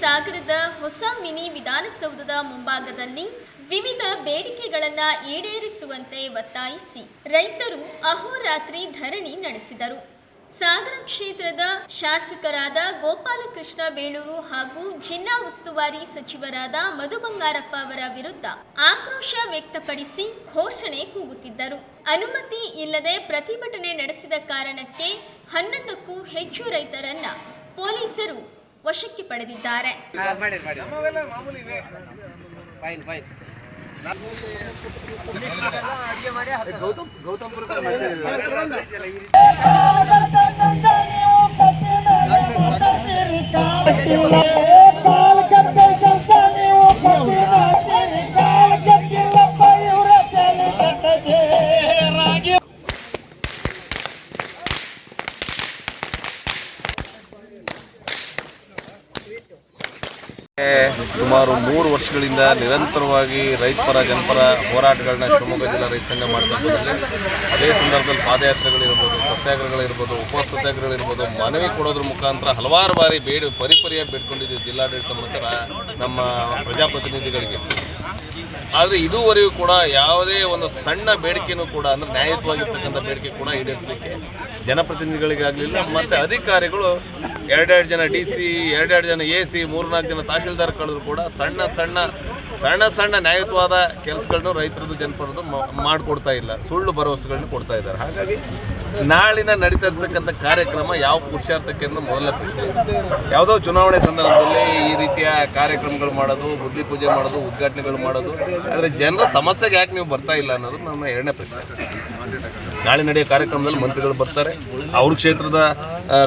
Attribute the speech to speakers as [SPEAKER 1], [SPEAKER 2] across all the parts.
[SPEAKER 1] ಸಾಗರದ ಹೊಸ ಮಿನಿ ವಿಧಾನಸೌಧದ ಮುಂಭಾಗದಲ್ಲಿ ವಿವಿಧ ಬೇಡಿಕೆಗಳನ್ನು ಈಡೇರಿಸುವಂತೆ ಒತ್ತಾಯಿಸಿ ರೈತರು ಅಹೋರಾತ್ರಿ ಧರಣಿ ನಡೆಸಿದರು. ಸಾಗರ ಕ್ಷೇತ್ರದ ಶಾಸಕರಾದ ಗೋಪಾಲಕೃಷ್ಣ ಬೇಳೂರು ಹಾಗೂ ಜಿಲ್ಲಾ ಉಸ್ತುವಾರಿ ಸಚಿವರಾದ ಮಧು ಬಂಗಾರಪ್ಪ ಅವರ ವಿರುದ್ಧ ಆಕ್ರೋಶ ವ್ಯಕ್ತಪಡಿಸಿ ಘೋಷಣೆ ಕೂಗುತ್ತಿದ್ದರು. ಅನುಮತಿ ಇಲ್ಲದೆ ಪ್ರತಿಭಟನೆ ನಡೆಸಿದ ಕಾರಣಕ್ಕೆ 11ಕ್ಕೂ ಹೆಚ್ಚು ರೈತರನ್ನ ಪೊಲೀಸರು ವಶಕ್ಕೆ ಪಡೆದಿದ್ದಾರೆ.
[SPEAKER 2] ಸುಮಾರು 3 ವರ್ಷಗಳಿಂದ ನಿರಂತರವಾಗಿ ರೈತಪರ ಜನಪರ ಹೋರಾಟಗಳನ್ನ ಶಿವಮೊಗ್ಗ ಜಿಲ್ಲಾ ರೈತ ಸಂಘ ಮಾಡ್ತಾ ಬಂದಿದೆ. ಅದೇ ಸಂದರ್ಭದಲ್ಲಿ ಪಾದಯಾತ್ರೆಗಳಿರ್ಬೋದು, ಸತ್ಯಾಗ್ರಹಗಳಿರ್ಬೋದು, ಉಪವಾಸ ಸತ್ಯಾಗ್ರಹಗಳಿರ್ಬೋದು, ಮನವಿ ಕೊಡೋದ್ರ ಮುಖಾಂತರ ಹಲವಾರು ಬಾರಿ ಪರಿಪರಿಯಾಗಿ ಬೇಡ್ಕೊಂಡಿದ್ದೀವಿ ಜಿಲ್ಲಾಡಳಿತ ಮತ್ತು ನಮ್ಮ ಪ್ರಜಾಪ್ರತಿನಿಧಿಗಳಿಗೆ. ಆದರೆ ಇದುವರೆಗೂ ಕೂಡ ಯಾವುದೇ ಒಂದು ಸಣ್ಣ ಬೇಡಿಕೆಯೂ ಕೂಡ ಅಂದರೆ ನ್ಯಾಯಯುತವಾಗಿರ್ತಕ್ಕಂಥ ಬೇಡಿಕೆ ಕೂಡ ಈಡೇರಿಸಲಿಕ್ಕೆ ಜನಪ್ರತಿನಿಧಿಗಳಿಗಾಗಲಿಲ್ಲ ಮತ್ತು ಅಧಿಕಾರಿಗಳು 2 ಜನ DC, 2 ಜನ AC, 3-4 ಜನ ತಹಶೀಲ್ದಾರ್ ಕಳೆದ್ರು ಕೂಡ ಸಣ್ಣ ನ್ಯಾಯಯುತವಾದ ಕೆಲಸಗಳನ್ನು ರೈತರದ್ದು ಜನಪರದ್ದು ಮಾಡಿಕೊಡ್ತಾ ಇಲ್ಲ, ಸುಳ್ಳು ಭರವಸೆಗಳನ್ನು ಕೊಡ್ತಾ ಇದ್ದಾರೆ. ಹಾಗಾಗಿ ನಾಳಿನ ನಡೀತಾ ಇರ್ತಕ್ಕಂಥ ಕಾರ್ಯಕ್ರಮ ಯಾವ ಪುರುಷಾರ್ಥಕ್ಕೆ ಅಂತ ಮೊದಲ ಪ್ರಶ್ನೆ. ಯಾವುದೋ ಚುನಾವಣೆ ಸಂದರ್ಭದಲ್ಲಿ ಈ ರೀತಿಯ ಕಾರ್ಯಕ್ರಮಗಳು ಮಾಡೋದು, ಬುದ್ಧಿ ಪೂಜೆ ಮಾಡೋದು, ಉದ್ಘಾಟನೆಗಳು ಮಾಡೋದು, ಆದರೆ ಜನರ ಸಮಸ್ಯೆಗೆ ಯಾಕೆ ನೀವು ಬರ್ತಾ ಇಲ್ಲ ಅನ್ನೋದು ನಮ್ಮ 2ನೇ ಪ್ರಶ್ನೆ. ನಾಳೆ ನಡೆಯೋ ಕಾರ್ಯಕ್ರಮದಲ್ಲಿ ಮಂತ್ರಿಗಳು ಬರ್ತಾರೆ. ಅವ್ರ ಕ್ಷೇತ್ರದ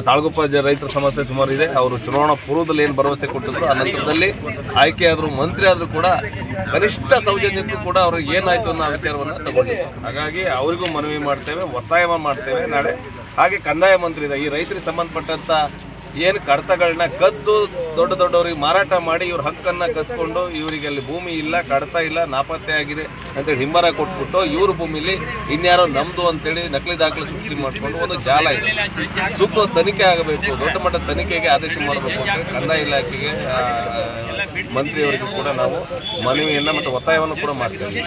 [SPEAKER 2] ತಾಳಗುಪ್ಪ ರೈತರ ಸಮಸ್ಯೆ ಸುಮಾರು ಇದೆ. ಅವರು ಚುನಾವಣಾ ಪೂರ್ವದಲ್ಲಿ ಏನು ಭರವಸೆ ಕೊಟ್ಟಿದ್ರು, ಆ ನಂತರದಲ್ಲಿ ಆಯ್ಕೆ ಆದರೂ ಮಂತ್ರಿ ಆದರೂ ಕೂಡ ಕನಿಷ್ಠ ಸೌಜನ್ಯಕ್ಕೂ ಕೂಡ ಅವ್ರಿಗೆ ಏನಾಯಿತು ಅನ್ನೋ ವಿಚಾರವನ್ನು ತಗೊಂಡಿದ್ದಾರೆ. ಹಾಗಾಗಿ ಅವರಿಗೂ ಮನವಿ ಮಾಡ್ತೇವೆ, ಒತ್ತಾಯವನ್ನು ಮಾಡ್ತೇವೆ ನಾಳೆ. ಹಾಗೆ ಕಂದಾಯ ಮಂತ್ರಿ ಇದೆ, ಈ ರೈತರಿಗೆ ಸಂಬಂಧಪಟ್ಟಂಥ ಏನು ಕಡತಗಳನ್ನ ಕದ್ದು ದೊಡ್ಡವರಿಗೆ ಮಾರಾಟ ಮಾಡಿ ಇವ್ರ ಹಕ್ಕನ್ನು ಕಸ್ಕೊಂಡು ಇವರಿಗೆ ಅಲ್ಲಿ ಭೂಮಿ ಇಲ್ಲ, ಕಡತ ಇಲ್ಲ, ನಾಪತ್ತೆ ಆಗಿದೆ ಅಂತೇಳಿ ಹಿಂಬರ ಕೊಟ್ಬಿಟ್ಟು ಇವ್ರ ಭೂಮಿಲಿ ಇನ್ಯಾರೋ ನಮ್ಮದು ಅಂತೇಳಿ ನಕಲಿ ದಾಖಲೆ ಸೃಷ್ಟಿ ಮಾಡಿಕೊಂಡು ಒಂದು ಜಾಲ ಇದೆ. ಸೂಕ್ತ ತನಿಖೆ ಆಗಬೇಕು, ದೊಡ್ಡ ಮಟ್ಟದ ತನಿಖೆಗೆ ಆದೇಶ ಮಾಡಬೇಕು ಅಂತೇಳಿ ಕಂದಾಯ ಇಲಾಖೆಗೆ ಮಂತ್ರಿಯವರಿಗೂ ಕೂಡ ನಾವು ಮನವಿಯನ್ನು ಮತ್ತು ಒತ್ತಾಯವನ್ನು ಕೂಡ ಮಾಡ್ತೇವೆ.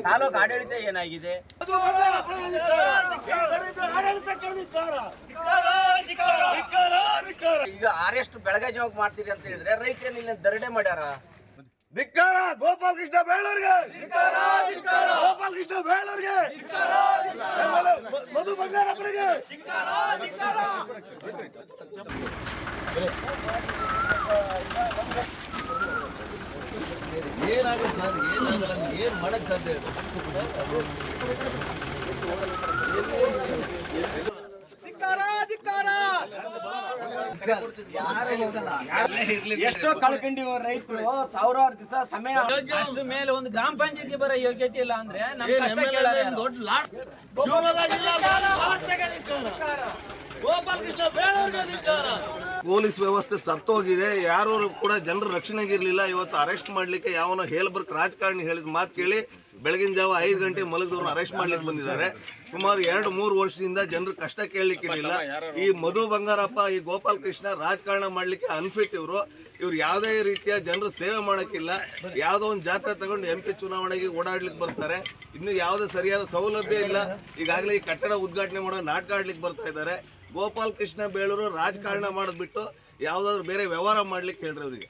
[SPEAKER 3] ತಾಲೂಕು ಆಡಳಿತ ಏನಾಗಿದೆ? ಈಗ ಅರೆಸ್ಟ್ ಬೆಳಗ್ಗೆ ಜಾವಾಗ ಮಾಡ್ತೀರಿ ಅಂತ ಹೇಳಿದ್ರೆ ರೈತರೇನು ಇಲ್ಲ ಧರಣಿ ಮಾಡ್ಯಾರ.
[SPEAKER 4] ಧಿಕ್ಕಾರ ಗೋಪಾಲಕೃಷ್ಣ ಬೇಳೂರಿಗೆ, ಗೋಪಾಲಕೃಷ್ಣ ಬೇಳೂರಿಗೆ, ಮಧು ಬಂಗಾರಪ್ಪರಿಗೆ.
[SPEAKER 3] ಏನಾಗುತ್ತೆ ಸರ್? ಏನಾಗಲ್ಲ, ಏನು ಮಾಡಕ್ ಸಾಧ್ಯ? ಎಷ್ಟೋ ಕಳ್ಕೊಂಡಿವ ರೈತರು ಸಾವಿರಾರು ದಿವಸ ಸಮಯ
[SPEAKER 5] ಮೇಲೆ ಒಂದು ಗ್ರಾಮ ಪಂಚಾಯತ್ಗೆ ಬರೋ ಯೋಗ್ಯತೆ ಇಲ್ಲ ಅಂದ್ರೆ
[SPEAKER 2] ಪೊಲೀಸ್ ವ್ಯವಸ್ಥೆ ಸತ್ತೋಗಿದೆ. ಯಾರು ಕೂಡ ಜನರ ರಕ್ಷಣೆಗೆ ಇರಲಿಲ್ಲ. ಇವತ್ತು ಅರೆಸ್ಟ್ ಮಾಡಲಿಕ್ಕೆ ಯಾವನೋ ಹೇಲ್ಬರ್ಕ್ ರಾಜಕಾರಣಿ ಹೇಳಿದ ಮಾತು ಕೇಳಿ ಬೆಳಗಿನ ಜಾವ 5 ಗಂಟೆ ಮಲಗಿದವ್ರನ್ನ ಅರೆಸ್ಟ್ ಮಾಡ್ಲಿಕ್ಕೆ ಬಂದಿದ್ದಾರೆ. ಸುಮಾರು 2-3 ವರ್ಷದಿಂದ ಜನರು ಕಷ್ಟ ಕೇಳಲಿಕ್ಕಿರಲಿಲ್ಲ. ಈ ಮಧು ಬಂಗಾರಪ್ಪ, ಈ ಗೋಪಾಲಕೃಷ್ಣ ರಾಜಕಾರಣ ಮಾಡಲಿಕ್ಕೆ ಅನ್ಫಿಟ್. ಇವರು ಯಾವುದೇ ರೀತಿಯ ಜನರು ಸೇವೆ ಮಾಡೋಕ್ಕಿಲ್ಲ. ಯಾವುದೋ ಒಂದು ಜಾತ್ರೆ ತಗೊಂಡು MP ಚುನಾವಣೆಗೆ ಓಡಾಡ್ಲಿಕ್ಕೆ ಬರ್ತಾರೆ. ಇನ್ನು ಯಾವುದೇ ಸರಿಯಾದ ಸೌಲಭ್ಯ ಇಲ್ಲ. ಈಗಾಗಲೇ ಈ ಕಟ್ಟಡ ಉದ್ಘಾಟನೆ ಮಾಡೋ ನಾಟಕ ಆಡ್ಲಿಕ್ಕೆ ಬರ್ತಾ ಇದ್ದಾರೆ. ಗೋಪಾಲಕೃಷ್ಣ ಬೇಳೂರು ರಾಜಕಾರಣ ಮಾಡಿದ್ಬಿಟ್ಟು ಯಾವುದಾದ್ರೂ ಬೇರೆ ವ್ಯವಹಾರ ಮಾಡ್ಲಿಕ್ಕೆ ಹೇಳ್ರಿ ಅವರಿಗೆ.